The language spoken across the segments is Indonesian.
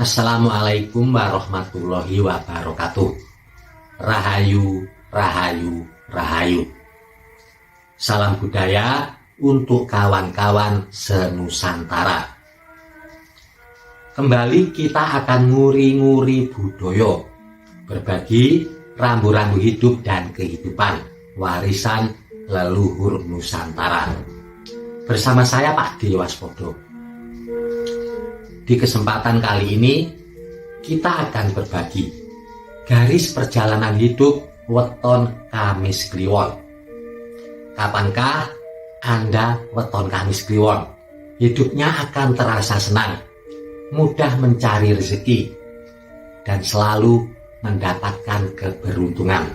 Assalamualaikum warahmatullahi wabarakatuh. Rahayu, rahayu, rahayu. Salam budaya untuk kawan-kawan senusantara. Kembali kita akan nguri-nguri budaya, berbagi rambu-rambu hidup dan kehidupan warisan leluhur Nusantara. Bersama saya Pak Deyo Waspodo. Di kesempatan kali ini kita akan berbagi garis perjalanan hidup weton Kamis Kliwon. Kapankah Anda weton Kamis Kliwon? Hidupnya akan terasa senang, mudah mencari rezeki, dan selalu mendapatkan keberuntungan.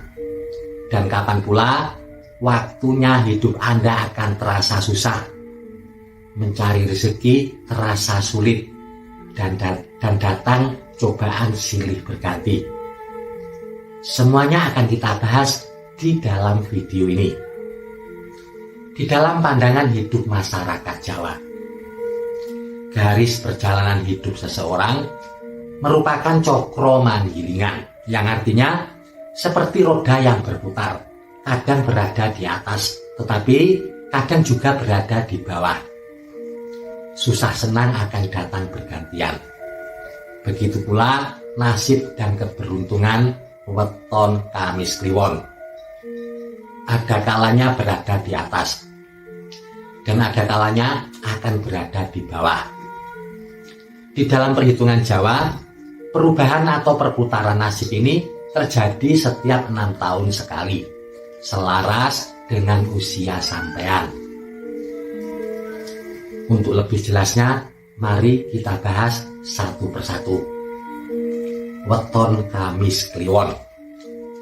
Dan kapan pula waktunya hidup Anda akan terasa susah, mencari rezeki terasa sulit, dan datang cobaan silih berganti. Semuanya akan kita bahas di dalam video ini. Di dalam pandangan hidup masyarakat Jawa, garis perjalanan hidup seseorang merupakan cokro manggilingan, yang artinya seperti roda yang berputar, kadang berada di atas, tetapi kadang juga berada di bawah. Susah senang akan datang bergantian. Begitu pula nasib dan keberuntungan weton Kamis Kliwon. Ada kalanya berada di atas, dan ada kalanya akan berada di bawah. Di dalam perhitungan Jawa, perubahan atau perputaran nasib ini terjadi setiap 6 tahun sekali, selaras dengan usia sampean. Untuk lebih jelasnya, mari kita bahas satu persatu. Weton Kamis Kliwon.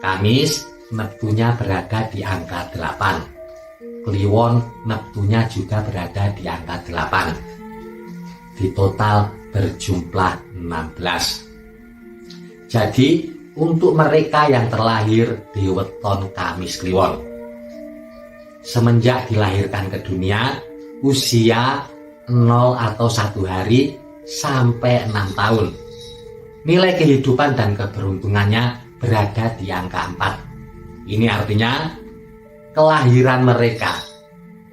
Kamis neptunya berada di angka 8. Kliwon neptunya juga berada di angka 8. Di total berjumlah 16. Jadi, untuk mereka yang terlahir di weton Kamis Kliwon, semenjak dilahirkan ke dunia, usia 0 atau 1 hari sampai 6 tahun. Nilai kehidupan dan keberuntungannya berada di angka 4. Ini artinya kelahiran mereka,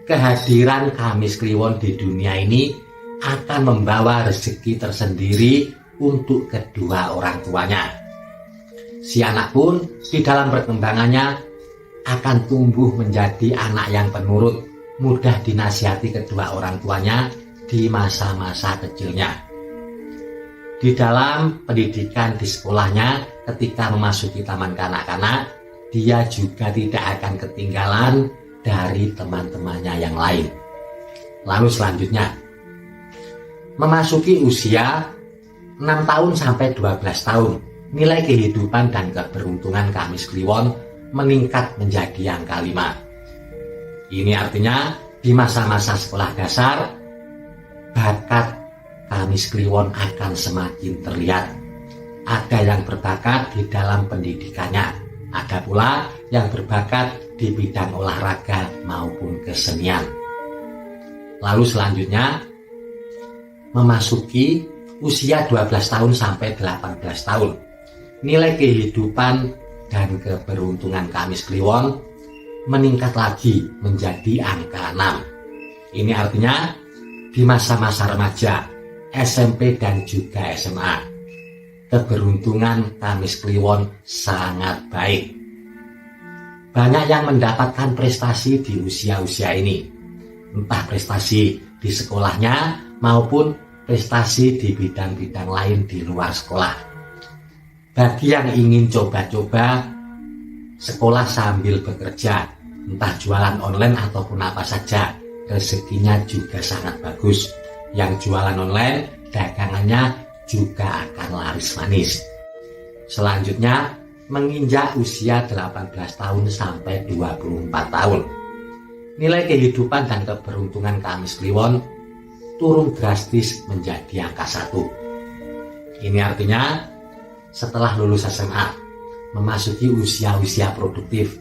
kehadiran Kamis Kliwon di dunia ini akan membawa rezeki tersendiri untuk kedua orang tuanya. Si anak pun di dalam perkembangannya akan tumbuh menjadi anak yang penurut, mudah dinasihati kedua orang tuanya di masa-masa kecilnya. Di dalam pendidikan di sekolahnya, ketika memasuki taman kanak-kanak, dia juga tidak akan ketinggalan dari teman-temannya yang lain. Lalu selanjutnya, memasuki usia 6 tahun sampai 12 tahun, nilai kehidupan dan keberuntungan Kamis Kliwon meningkat menjadi angka 5. Ini artinya di masa-masa sekolah dasar, bakat Kamis Kliwon akan semakin terlihat. Ada yang berbakat di dalam pendidikannya, ada pula yang berbakat di bidang olahraga maupun kesenian. Lalu selanjutnya, memasuki usia 12 tahun sampai 18 tahun, nilai kehidupan dan keberuntungan Kamis Kliwon meningkat lagi menjadi angka 6. Ini artinya di masa-masa remaja, SMP dan juga SMA, keberuntungan Kamis Kliwon sangat baik. Banyak yang mendapatkan prestasi di usia-usia ini, entah prestasi di sekolahnya maupun prestasi di bidang-bidang lain di luar sekolah. Bagi yang ingin coba-coba sekolah sambil bekerja, entah jualan online ataupun apa saja, rezekinya juga sangat bagus. Yang jualan online, dagangannya juga akan laris manis. Selanjutnya, menginjak usia 18 tahun sampai 24 tahun, nilai kehidupan dan keberuntungan Kamis Kliwon turun drastis menjadi angka 1. Ini artinya setelah lulus SMA, memasuki usia-usia produktif,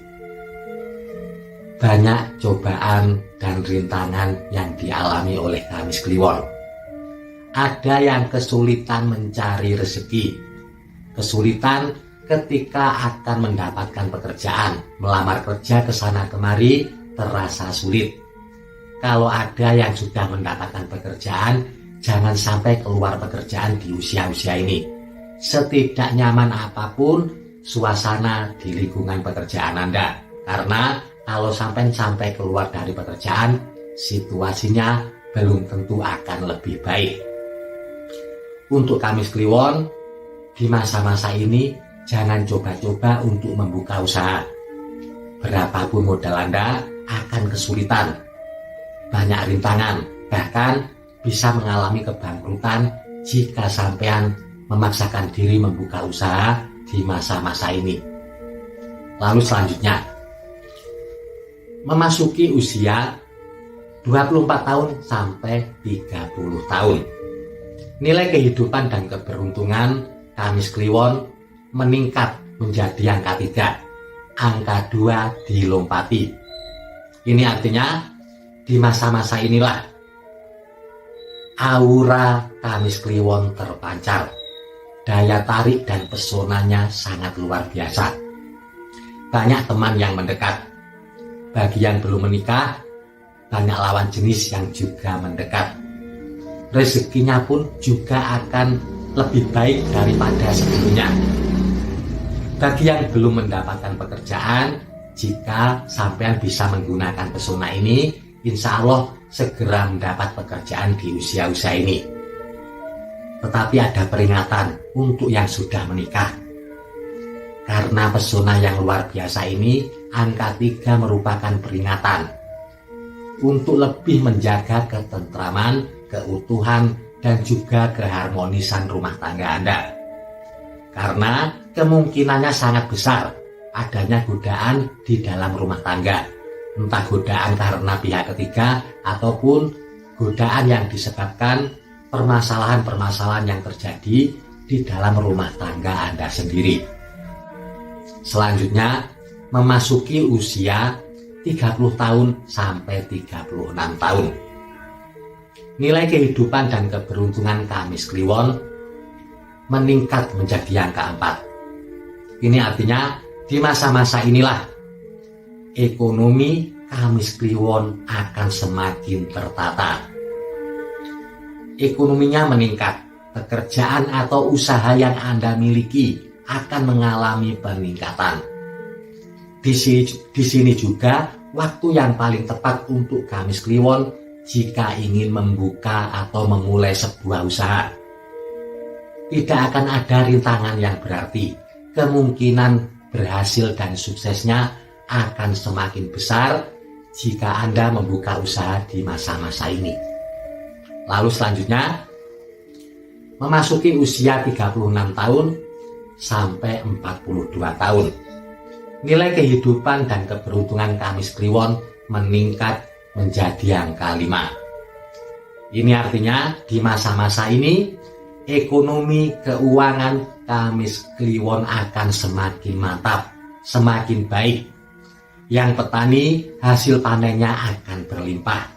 banyak cobaan dan rintangan yang dialami oleh Kamis Kliwon. ada yang kesulitan mencari rezeki, kesulitan ketika akan mendapatkan pekerjaan, melamar kerja ke sana kemari terasa sulit. Kalau ada yang sudah mendapatkan pekerjaan, jangan sampai keluar pekerjaan di usia-usia ini. Setidak nyaman apapun suasana di lingkungan pekerjaan Anda, karena kalau sampai keluar dari pekerjaan, situasinya belum tentu akan lebih baik. Untuk Kamis Kliwon, di masa-masa ini jangan coba-coba untuk membuka usaha. Berapapun modal Anda akan kesulitan, banyak rintangan, bahkan bisa mengalami kebangkrutan jika sampean memaksakan diri membuka usaha di masa-masa ini. Lalu selanjutnya, memasuki usia 24 tahun sampai 30 tahun. Nilai kehidupan dan keberuntungan Kamis Kliwon meningkat menjadi angka 3. Angka 2 dilompati. Ini artinya di masa-masa inilah aura Kamis Kliwon terpancar. Daya tarik dan pesonanya sangat luar biasa. Banyak teman yang mendekat. Bagi yang belum menikah, banyak lawan jenis yang juga mendekat. Rezekinya pun juga akan lebih baik daripada sebelumnya. Bagi yang belum mendapatkan pekerjaan, jika sampean bisa menggunakan pesona ini, insya Allah segera mendapat pekerjaan di usia-usia ini. Tetapi ada peringatan untuk yang sudah menikah. Karena pesona yang luar biasa ini, angka 3 merupakan peringatan untuk lebih menjaga ketentraman, keutuhan, dan juga keharmonisan rumah tangga Anda. Karena kemungkinannya sangat besar adanya godaan di dalam rumah tangga. Entah godaan karena pihak ketiga ataupun godaan yang disebabkan permasalahan-permasalahan yang terjadi di dalam rumah tangga Anda sendiri. Selanjutnya, memasuki usia 30 tahun sampai 36 tahun. Nilai kehidupan dan keberuntungan Kamis Kliwon meningkat menjadi angka 4. Ini artinya di masa-masa inilah ekonomi Kamis Kliwon akan semakin tertata. Ekonominya meningkat, pekerjaan atau usaha yang Anda miliki akan mengalami peningkatan. Di sini juga waktu yang paling tepat untuk Kamis Kliwon jika ingin membuka atau memulai sebuah usaha. Tidak akan ada rintangan yang berarti. Kemungkinan berhasil dan suksesnya akan semakin besar jika Anda membuka usaha di masa-masa ini. Lalu selanjutnya, memasuki usia 36 tahun sampai 42 tahun. Nilai kehidupan dan keberuntungan Kamis Kliwon meningkat menjadi angka 5. Ini artinya di masa-masa ini ekonomi keuangan Kamis Kliwon akan semakin mantap, semakin baik. Yang petani hasil panennya akan berlimpah.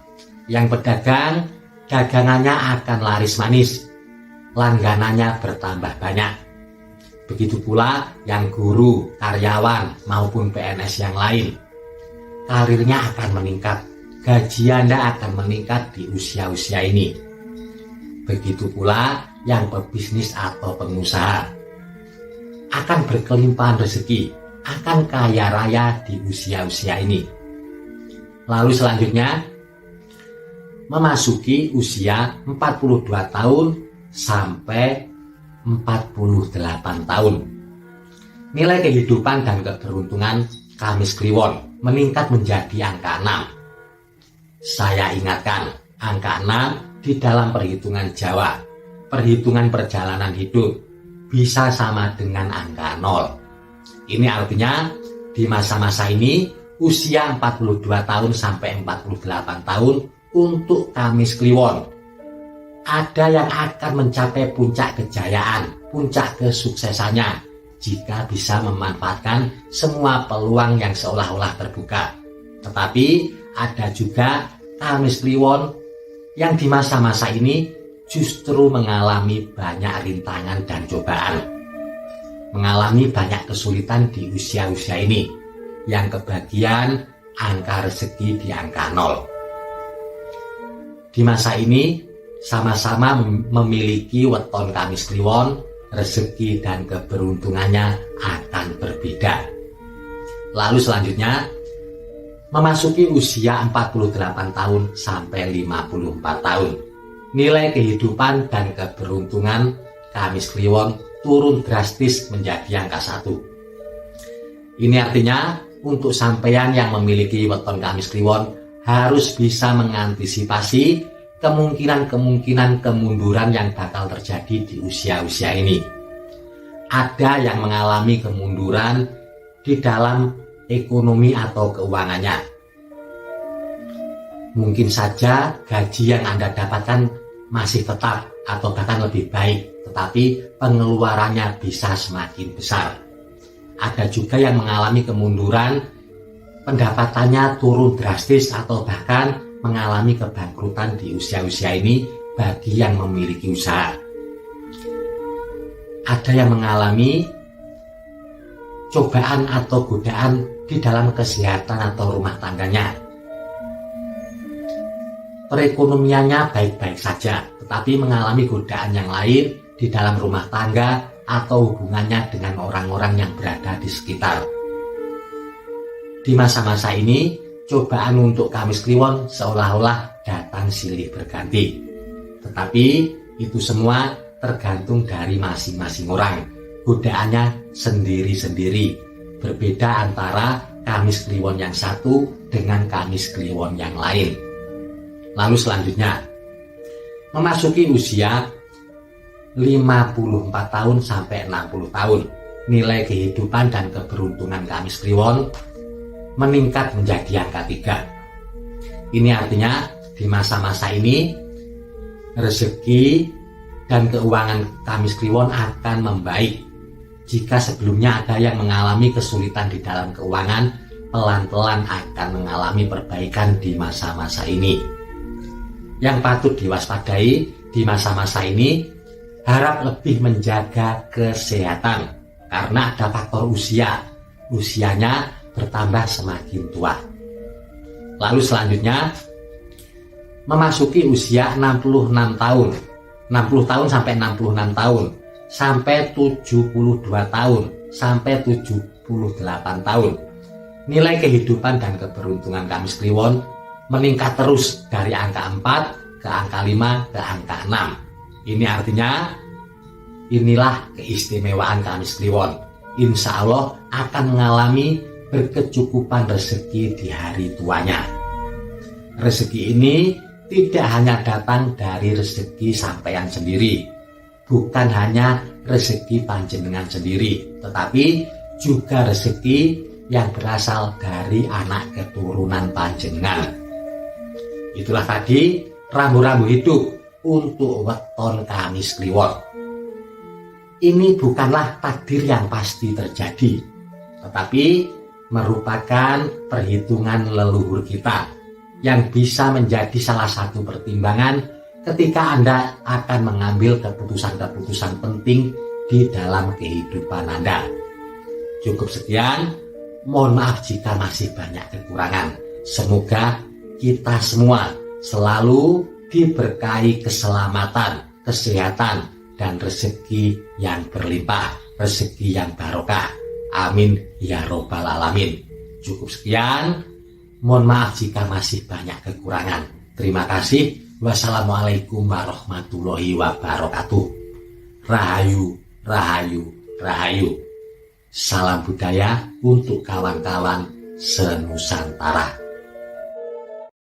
Yang pedagang dagangannya akan laris manis, langganannya bertambah banyak. Begitu pula yang guru, karyawan maupun PNS yang lain. Karirnya akan meningkat, gaji Anda akan meningkat di usia-usia ini. Begitu pula yang pebisnis atau pengusaha. Akan berkelimpahan rezeki, akan kaya raya di usia-usia ini. Lalu selanjutnya, memasuki usia 42 tahun sampai 48 tahun. Nilai kehidupan dan keberuntungan Kamis Kliwon meningkat menjadi angka 6. Saya ingatkan, angka 6 di dalam perhitungan Jawa, perhitungan perjalanan hidup, bisa sama dengan angka 0. Ini artinya di masa-masa ini usia 42 tahun sampai 48 tahun untuk Kamis Kliwon. Ada yang akan mencapai puncak kejayaan, puncak kesuksesannya jika bisa memanfaatkan semua peluang yang seolah-olah terbuka. Tetapi ada juga Kamis Kliwon yang di masa-masa ini justru mengalami banyak rintangan dan cobaan. Mengalami banyak kesulitan di usia-usia ini, yang kebagian angka rezeki di angka 0. Di masa ini, sama-sama memiliki weton Kamis Kliwon, rezeki dan keberuntungannya akan berbeda. Lalu selanjutnya, memasuki usia 48 tahun sampai 54 tahun. Nilai kehidupan dan keberuntungan Kamis Kliwon turun drastis menjadi angka 1. Ini artinya untuk sampeyan yang memiliki weton Kamis Kliwon harus bisa mengantisipasi kemungkinan-kemungkinan kemunduran yang bakal terjadi di usia-usia ini. Ada yang mengalami kemunduran di dalam ekonomi atau keuangannya. Mungkin saja gaji yang Anda dapatkan masih tetap atau bahkan lebih baik, tetapi pengeluarannya bisa semakin besar. Ada juga yang mengalami kemunduran, pendapatannya turun drastis atau bahkan mengalami kebangkrutan di usia-usia ini bagi yang memiliki usaha. Ada yang mengalami cobaan atau godaan di dalam kesehatan atau rumah tangganya. Perekonomiannya baik-baik saja, tetapi mengalami godaan yang lain di dalam rumah tangga atau hubungannya dengan orang-orang yang berada di sekitar. Di masa-masa ini, cobaan untuk Kamis Kliwon seolah-olah datang silih berganti. Tetapi itu semua tergantung dari masing-masing orang. Godaannya sendiri-sendiri. Berbeda antara Kamis Kliwon yang satu dengan Kamis Kliwon yang lain. Lalu selanjutnya, memasuki usia 54 tahun sampai 60 tahun. Nilai kehidupan dan keberuntungan Kamis Kliwon meningkat menjadi angka 3. Ini artinya di masa-masa ini rezeki dan keuangan Kamis Kliwon akan membaik. Jika sebelumnya ada yang mengalami kesulitan di dalam keuangan, pelan-pelan akan mengalami perbaikan di masa-masa ini. Yang patut diwaspadai di masa-masa ini, harap lebih menjaga kesehatan karena ada faktor usia. Usianya bertambah semakin tua. Lalu selanjutnya, memasuki usia 66 tahun. 60 tahun sampai 66 tahun, sampai 72 tahun, sampai 78 tahun. Nilai kehidupan dan keberuntungan Kamis Kliwon meningkat terus dari angka 4 ke angka 5 ke angka 6. Ini artinya inilah keistimewaan Kamis Kliwon. Insya Allah akan mengalami berkecukupan rezeki di hari tuanya. Rezeki ini tidak hanya datang dari rezeki sampeyan sendiri, bukan hanya rezeki panjenengan sendiri, tetapi juga rezeki yang berasal dari anak keturunan panjenengan. Itulah tadi rambu-rambu hidup untuk weton Kamis Kliwon. Ini bukanlah takdir yang pasti terjadi, tetapi merupakan perhitungan leluhur kita yang bisa menjadi salah satu pertimbangan ketika Anda akan mengambil keputusan-keputusan penting di dalam kehidupan Anda. Cukup sekian, mohon maaf jika masih banyak kekurangan. Semoga kita semua selalu diberkahi keselamatan, kesehatan, dan rezeki yang berlimpah, rezeki yang barokah. Amin ya robbal alamin. Cukup sekian. Mohon maaf jika masih banyak kekurangan. Terima kasih. Wassalamualaikum warahmatullahi wabarakatuh. Rahayu, rahayu, rahayu. Salam budaya untuk kawan-kawan senusantara.